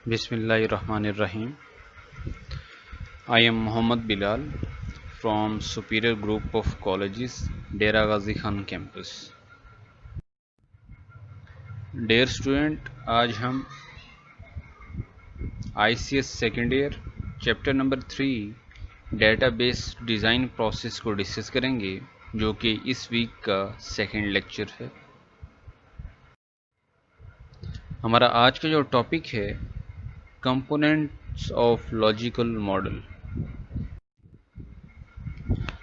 Bismillahirrahmanirrahim. I am Muhammad Bilal from Superior Group of Colleges, Dera Ghazi Khan campus. Dear student, आज हम ICS second year chapter number 3 database design process को discuss करेंगे, जो कि इस week का second lecture है। हमारा आज का जो टॉपिक है कंपोनेंट्स ऑफ लॉजिकल मॉडल।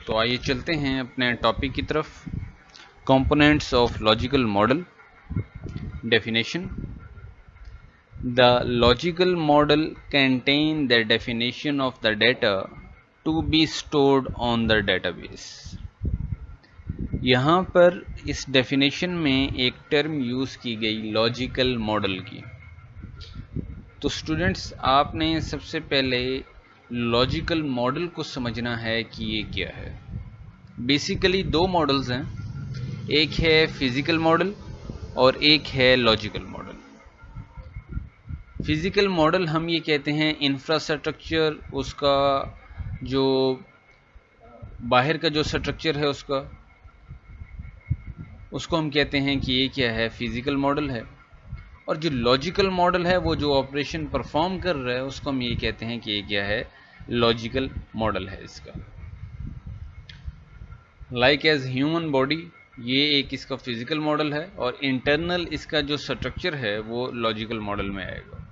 तो आइए चलते हैं अपने टॉपिक की तरफ। Components of logical model. Definition: the logical model contains the definition of the data to be stored on the database। यहाँ पर इस डेफिनेशन में एक टर्म यूज़ की गई लॉजिकल मॉडल की। तो स्टूडेंट्स, आपने सबसे पहले लॉजिकल मॉडल को समझना है कि ये क्या है। बेसिकली दो मॉडल्स हैं, एक है फिजिकल मॉडल और एक है लॉजिकल मॉडल। फिजिकल मॉडल हम ये कहते हैं इंफ्रास्ट्रक्चर, उसका जो बाहर का जो स्ट्रक्चर है उसको हम कहते हैं कि ये क्या है, फिजिकल मॉडल है। और जो लॉजिकल मॉडल है, वो जो ऑपरेशन परफॉर्म कर रहा है, उसको हम ये कहते हैं कि ये क्या है, लॉजिकल मॉडल है इसका। लाइक एज ह्यूमन बॉडी, ये एक इसका फिजिकल मॉडल है, और इंटरनल इसका जो स्ट्रक्चर है वो लॉजिकल मॉडल में आएगा।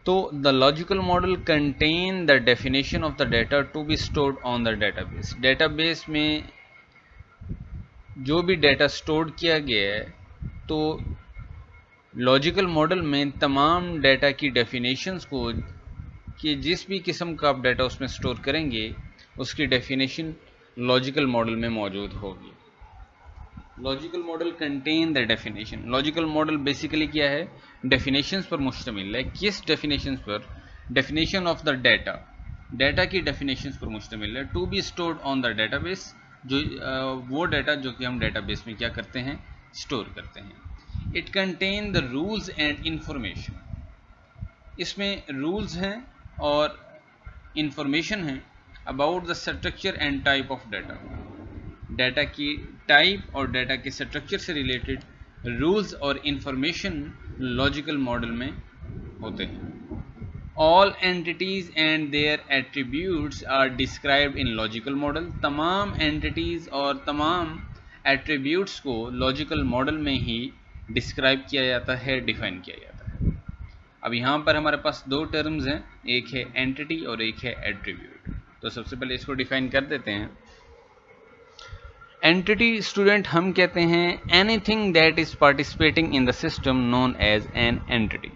तो the logical model contain the definition of the data to be stored on the database. Database में जो भी डेटा स्टोर किया गया है, तो लॉजिकल मॉडल में तमाम डेटा की डेफिनेशंस को, कि जिस भी किस्म का आप डेटा उसमें स्टोर करेंगे, उसकी डेफिनेशन लॉजिकल मॉडल में मौजूद होगी। Logical model contain the definition. Logical model basically क्या है, डेफिनेशंस पर मुश्तमिल है। किस डेफिनेशंस पर? Definition of the data, data की डेफिनेशंस पर मुश्तमिल है। To be stored on the database, जो वो डेटा जो कि हम डेटाबेस में क्या करते हैं, स्टोर करते हैं। It contain the rules and information. इसमें रूल्स हैं और इंफॉर्मेशन है about the structure and type of data. Data की टाइप और डेटा के स्ट्रक्चर से रिलेटेड रूल्स और इंफॉर्मेशन लॉजिकल मॉडल में होते हैं। All entities and their attributes are described in logical model. तमाम एंटिटीज और तमाम एट्रीब्यूट्स को लॉजिकल मॉडल में ही डिस्क्राइब किया जाता है, डिफाइन किया जाता है। अब यहाँ पर हमारे पास दो टर्म्स हैं, एक है एंटिटी और एक है एट्रीब्यूट। तो सबसे पहले इसको डिफाइन कर देते हैं। एंटिटी स्टूडेंट हम कहते हैं anything that is participating in the system known as an entity,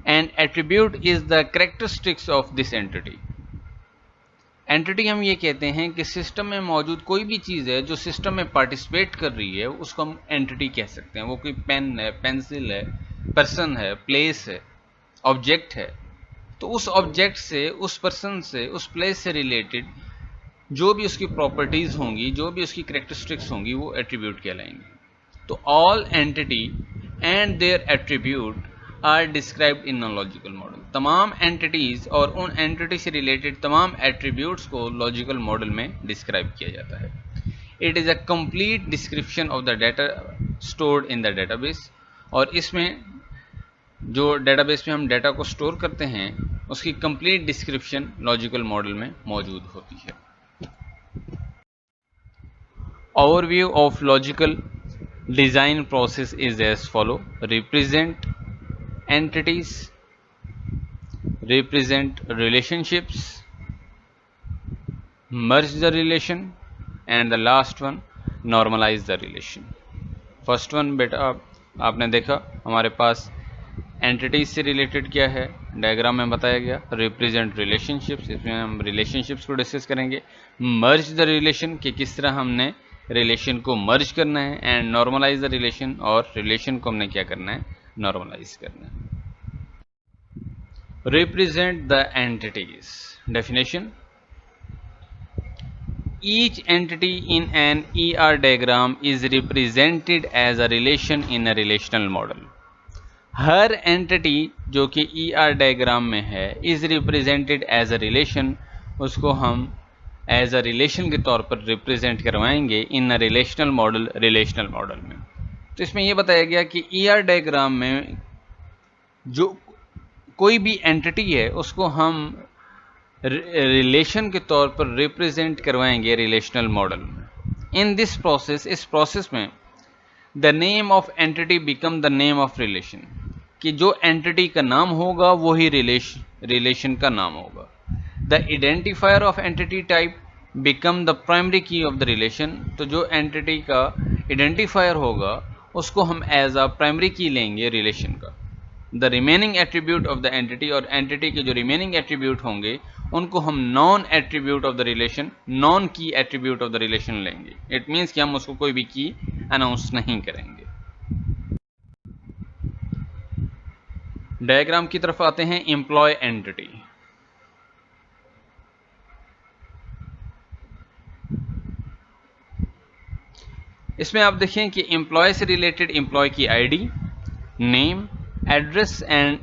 and attribute is the characteristics of this entity. Entity हम ये कहते हैं कि सिस्टम में मौजूद कोई भी चीज़ है जो सिस्टम में पार्टिसिपेट कर रही है, उसको हम एंटिटी कह सकते हैं। वो कोई पेन है, पेंसिल है, पर्सन है, प्लेस है, ऑब्जेक्ट है। तो उस ऑब्जेक्ट से, उस पर्सन से, उस प्लेस से रिलेटेड जो भी उसकी प्रॉपर्टीज़ होंगी, जो भी उसकी कैरेक्टरिस्टिक्स होंगी, वो एट्रीब्यूट कहलाएंगे। तो all entity and their attribute are described in a logical model. तमाम एंटिटीज़ और उन एंटिटी से रिलेटेड तमाम एट्रीब्यूट्स को लॉजिकल मॉडल में डिस्क्राइब किया जाता है। It is a complete description of the data stored in the database. और इसमें जो डेटाबेस में हम डाटा को स्टोर करते हैं, उसकी कंप्लीट डिस्क्रिप्शन लॉजिकल मॉडल में मौजूद होती है। Overview of logical design process is as follow: represent entities, represent relationships, merge the relation, and the last one normalize the relation। First one बेटा आपने देखा, हमारे पास एंटिटीज से रिलेटेड क्या है, डायग्राम में बताया गया। रिप्रेजेंट रिलेशनशिप्स, इसमें हम रिलेशनशिप्स को डिस्कस करेंगे। मर्ज द रिलेशन, कि किस तरह हमने रिलेशन को मर्ज करना है। एंड नॉर्मलाइज द रिलेशन, और रिलेशन को हमने क्या करना है, नॉर्मलाइज करना है। Represent the entities. Definition: each entity in an ER diagram is represented as a relation in a relational model। हर एंटिटी जो कि ER डायग्राम में है is represented as a relation, उसको हम एज अ रिलेशन के तौर पर रिप्रेजेंट करवाएंगे इन अ रिलेशनल मॉडल में। तो इसमें यह बताया गया कि ER डायग्राम में जो कोई भी एंटिटी है उसको हम रिलेशन के तौर पर रिप्रेजेंट करवाएंगे रिलेशनल मॉडल में। इन दिस प्रोसेस, इस प्रोसेस में the name of entity become the name of relation, कि जो एंटिटी का नाम होगा वही रिलेशन का नाम होगा। The identifier of entity type become the primary की ऑफ द रिलेशन, तो जो एंटिटी का आइडेंटिफायर होगा उसको हम एज अ प्राइमरी की लेंगे रिलेशन का। The remaining attribute of the entity, और एंटिटी के जो रिमेनिंग एट्रीब्यूट होंगे उनको हम non attribute of the relation, non की एट्रीब्यूट ऑफ द रिलेशन लेंगे। इट मीन्स कि हम उसको कोई भी की अनाउंस नहीं करेंगे। डायग्राम की तरफ आते हैं। एम्प्लॉय एंटिटी, इसमें आप देखें कि एम्प्लॉय से रिलेटेड एम्प्लॉय की ID, name, address and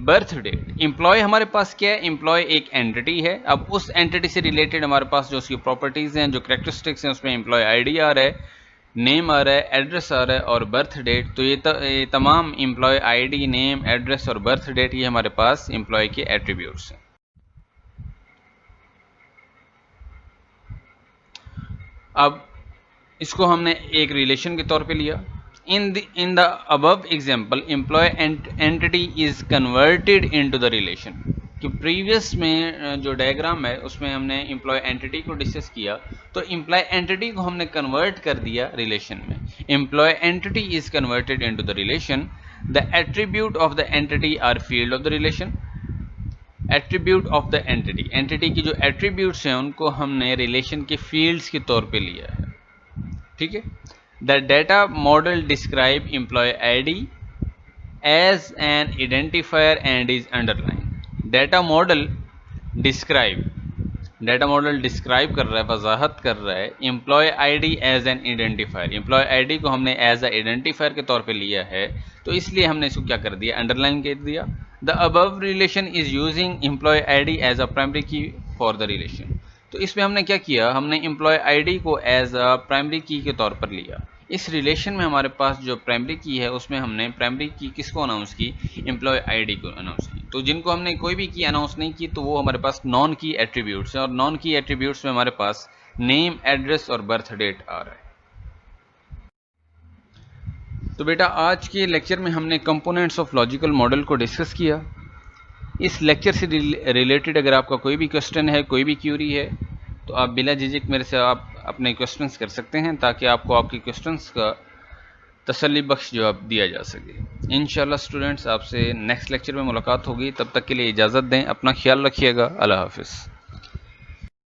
birth date. Employee हमारे पास क्या है? एम्प्लॉय एक एंटिटी है। अब उस एंटिटी से रिलेटेड हमारे पास जो उसकी प्रॉपर्टीज हैं, जो कैरेक्टरिस्टिक्स हैं, उसमें एम्प्लॉय आईडी आ रहा है, नेम आ रहा है, एड्रेस आ रहा है और बर्थ डेट। तो ये तमाम एम्प्लॉय आईडी, नेम, एड्रेस और बर्थ डेट ये हमारे पास एम्प्लॉय के एट्रीब्यूट्स हैं। अब इसको हमने एक रिलेशन के तौर पे लिया। In the above example employee entity is converted into the relation, कि प्रीवियस में जो डायग्राम है उसमें हमने एम्प्लॉय एंटिटी को डिस्कस किया, तो एम्प्लॉय एंटिटी को हमने कन्वर्ट कर दिया रिलेशन में। Employee entity is converted into the relation. The attribute of the entity are field of the relation. Attribute of the entity, entity की जो एट्रीब्यूट्स हैं उनको हमने रिलेशन के फील्ड्स के तौर पे लिया है। ठीक है। The data model describe employee ID as an identifier and is underline. Data model describe कर रहा है, वजाहत कर रहा है employee ID as an identifier. Employee ID को हमने एज ए आइडेंटिफायर के तौर पे लिया है, तो इसलिए हमने इसको क्या कर दिया? अंडरलाइन कर दिया। The above relation is using employee ID as a primary key for the relation. तो इसमें हमने क्या किया? हमने एम्प्लॉय आईडी को एज अ प्राइमरी की के तौर पर लिया। इस रिलेशन में हमारे पास जो प्राइमरी की है उसमें हमने प्राइमरी की किसको अनाउंस की? एम्प्लॉय आईडी को अनाउंस की। तो जिनको हमने कोई भी की अनाउंस नहीं की तो वो हमारे पास नॉन की एट्रीब्यूट्स हैं, और नॉन की एट्रीब्यूट्स में हमारे पास नेम, एड्रेस और बर्थ डेट आ रहा है। तो बेटा आज के लेक्चर में हमने कंपोनेंट्स ऑफ लॉजिकल मॉडल को डिस्कस किया। इस लेक्चर से रिलेटेड अगर आपका कोई भी क्वेश्चन है, कोई भी क्यूरी है, तो आप बिला झिझक मेरे से आप अपने क्वेश्चंस कर सकते हैं, ताकि आपको आपके क्वेश्चंस का तसल्ली बख्श जवाब दिया जा सके। इंशाल्लाह स्टूडेंट्स, आपसे नेक्स्ट लेक्चर में मुलाकात होगी। तब तक के लिए इजाज़त दें। अपना ख्याल रखिएगा। अल्लाह हाफिज़।